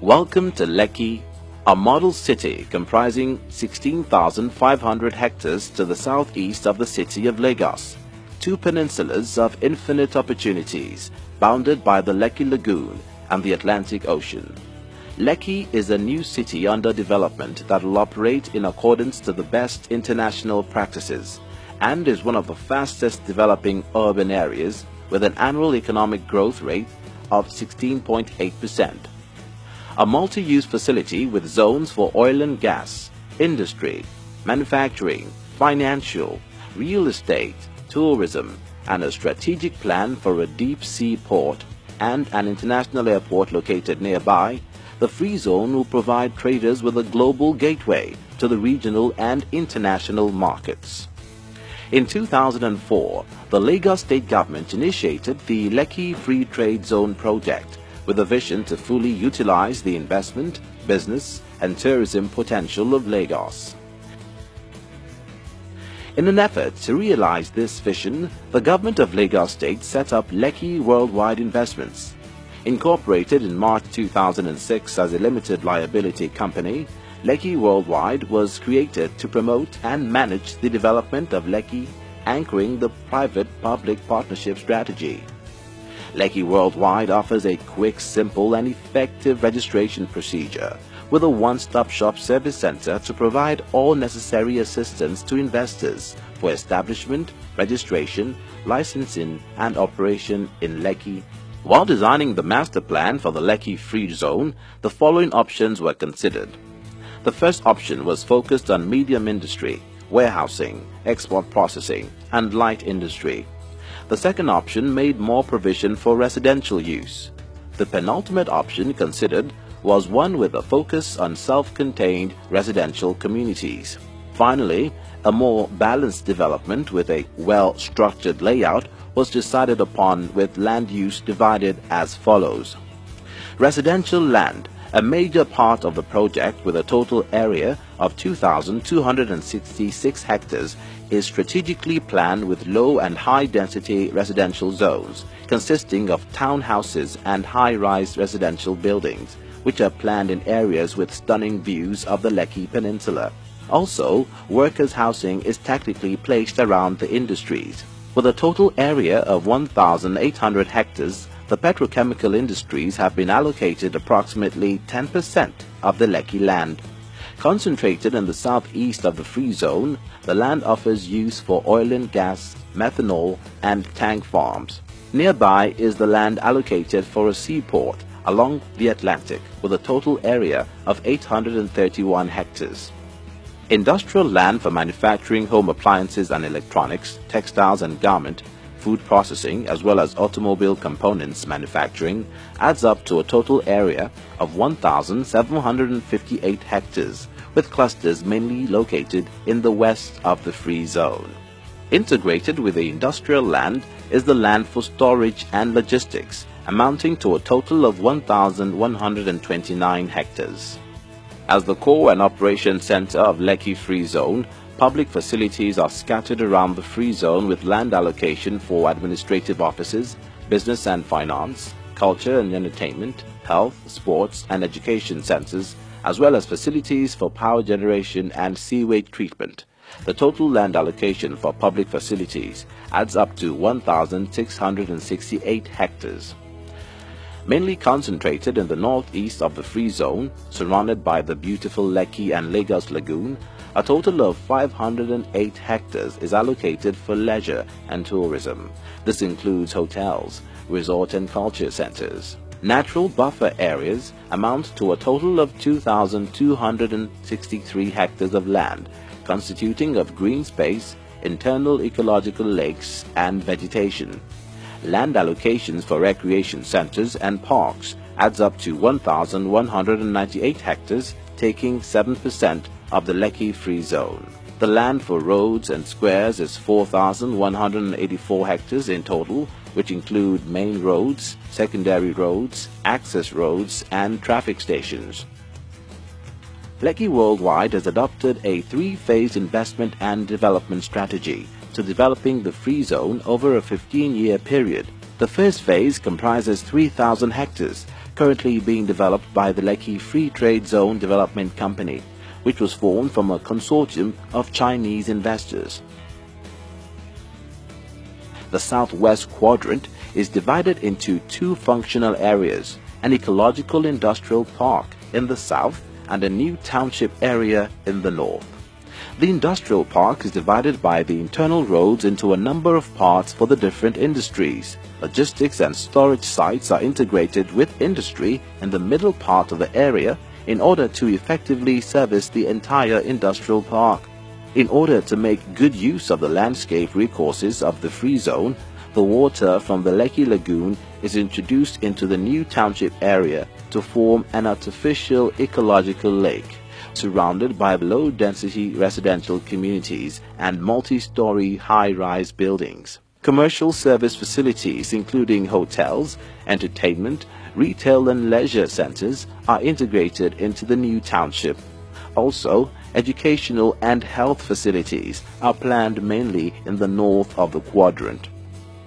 Welcome to Lekki, a model city comprising 16,500 hectares to the southeast of the city of Lagos, two peninsulas of infinite opportunities bounded by the Lekki Lagoon and the Atlantic Ocean. Lekki is a new city under development that will operate in accordance to the best international practices and is one of the fastest developing urban areas with an annual economic growth rate of 16.8%. A multi-use facility with zones for oil and gas, industry, manufacturing, financial, real estate, tourism, and a strategic plan for a deep-sea port and an international airport located nearby, the Free Zone will provide traders with a global gateway to the regional and international markets. In 2004, the Lagos State Government initiated the Lekki Free Trade Zone project with a vision to fully utilize the investment, business, and tourism potential of Lagos. In an effort to realize this vision, the government of Lagos State set up Lekki Worldwide Investments. Incorporated in March 2006 as a limited liability company, Lekki Worldwide was created to promote and manage the development of Lekki, anchoring the private-public partnership strategy. Lekki Worldwide offers a quick, simple, and effective registration procedure with a one-stop-shop service center to provide all necessary assistance to investors for establishment, registration, licensing, and operation in Lekki. While designing the master plan for the Lekki Free Zone, the following options were considered. The first option was focused on medium industry, warehousing, export processing, and light industry. The second option made more provision for residential use. The penultimate option considered was one with a focus on self-contained residential communities. Finally, a more balanced development with a well-structured layout was decided upon, with land use divided as follows. Residential land, a major part of the project with a total area of 2,266 hectares, is strategically planned with low and high density residential zones consisting of townhouses and high-rise residential buildings, which are planned in areas with stunning views of the Lekki Peninsula. Also, workers' housing is tactically placed around the industries. With a total area of 1,800 hectares, the petrochemical industries have been allocated approximately 10% of the Lekki land. Concentrated in the southeast of the Free Zone, the land offers use for oil and gas, methanol, and tank farms. Nearby is the land allocated for a seaport along the Atlantic with a total area of 831 hectares. Industrial land for manufacturing home appliances and electronics, textiles and garment, food processing, as well as automobile components manufacturing adds up to a total area of 1,758 hectares, with clusters mainly located in the west of the Free Zone. Integrated with the industrial land is the land for storage and logistics, amounting to a total of 1,129 hectares. As the core and operation center of Lekki Free Zone, public facilities are scattered around the Free Zone with land allocation for administrative offices, business and finance, culture and entertainment, health, sports and education centers, as well as facilities for power generation and sewage treatment. The total land allocation for public facilities adds up to 1,668 hectares. Mainly concentrated in the northeast of the Free Zone, surrounded by the beautiful Lekki and Lagos Lagoon, a total of 508 hectares is allocated for leisure and tourism. This includes hotels, resort and culture centers. Natural buffer areas amount to a total of 2,263 hectares of land, constituting of green space, internal ecological lakes, and vegetation. Land allocations for recreation centers and parks adds up to 1,198 hectares, taking 7% of the Lekki Free Zone. The land for roads and squares is 4,184 hectares in total, which include main roads, secondary roads, access roads, and traffic stations. Lekki Worldwide has adopted a three-phase investment and development strategy to developing the Free Zone over a 15-year period The first phase comprises 3,000 hectares, currently being developed by the Lekki Free Trade Zone Development Company, which was formed from a consortium of Chinese investors. The southwest quadrant is divided into two functional areas, an ecological industrial park in the south and a new township area in the north. The industrial park is divided by the internal roads into a number of parts for the different industries. Logistics and storage sites are integrated with industry in the middle part of the area in order to effectively service the entire industrial park. In order to make good use of the landscape recourses of the free zone, the water from the Lekki Lagoon is introduced into the new township area to form an artificial ecological lake, surrounded by low-density residential communities and multi-story high-rise buildings. Commercial service facilities including hotels, entertainment, retail and leisure centers are integrated into the new township. Also, educational and health facilities are planned mainly in the north of the quadrant.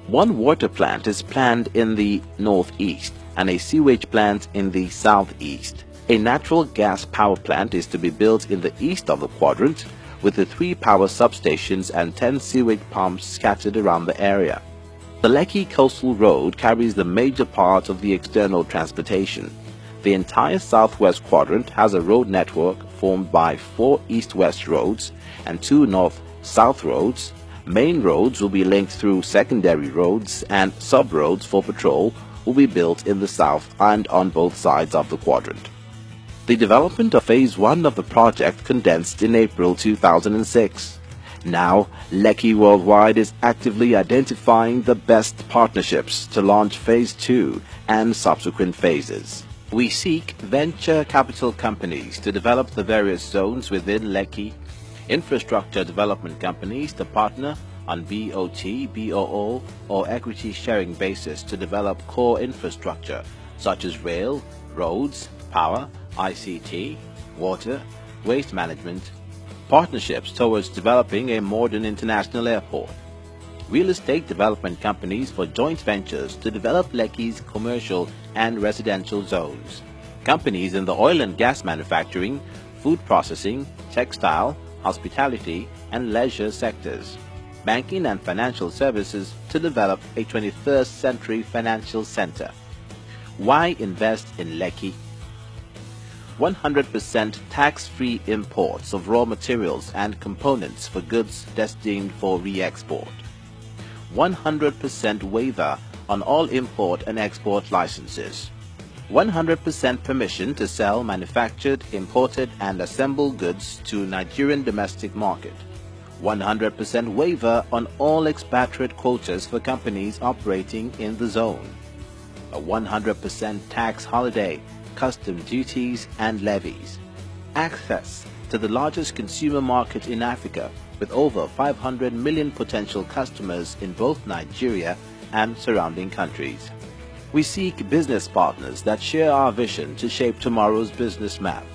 One water plant is planned in the northeast and a sewage plant in the southeast. A natural gas power plant is to be built in the east of the quadrant, with the 3 power substations and 10 sewage pumps scattered around the area. The Lekki Coastal Road carries the major part of the external transportation. The entire southwest quadrant has a road network formed by 4 east-west roads and 2 north-south roads. Main roads will be linked through secondary roads, and sub-roads for patrol will be built in the south and on both sides of the quadrant. The development of Phase 1 of the project condensed in April 2006. Now, Lekki Worldwide is actively identifying the best partnerships to launch Phase 2 and subsequent phases. We seek venture capital companies to develop the various zones within Lekki, infrastructure development companies to partner on BOT, BOO or equity sharing basis to develop core infrastructure such as rail, roads, power, ICT, water, waste management, partnerships towards developing a modern international airport, real estate development companies for joint ventures to develop Lekki's commercial and residential zones, companies in the oil and gas manufacturing, food processing, textile, hospitality and leisure sectors, banking and financial services to develop a 21st century financial center. Why invest in Lekki? 100% tax-free imports of raw materials and components for goods destined for re-export. 100% waiver on all import and export licenses. 100% permission to sell manufactured, imported and assembled goods to Nigerian domestic market. 100% waiver on all expatriate quotas for companies operating in the zone. A 100% tax holiday, custom duties and levies. Access to the largest consumer market in Africa with over 500 million potential customers in both Nigeria and surrounding countries. We seek business partners that share our vision to shape tomorrow's business map.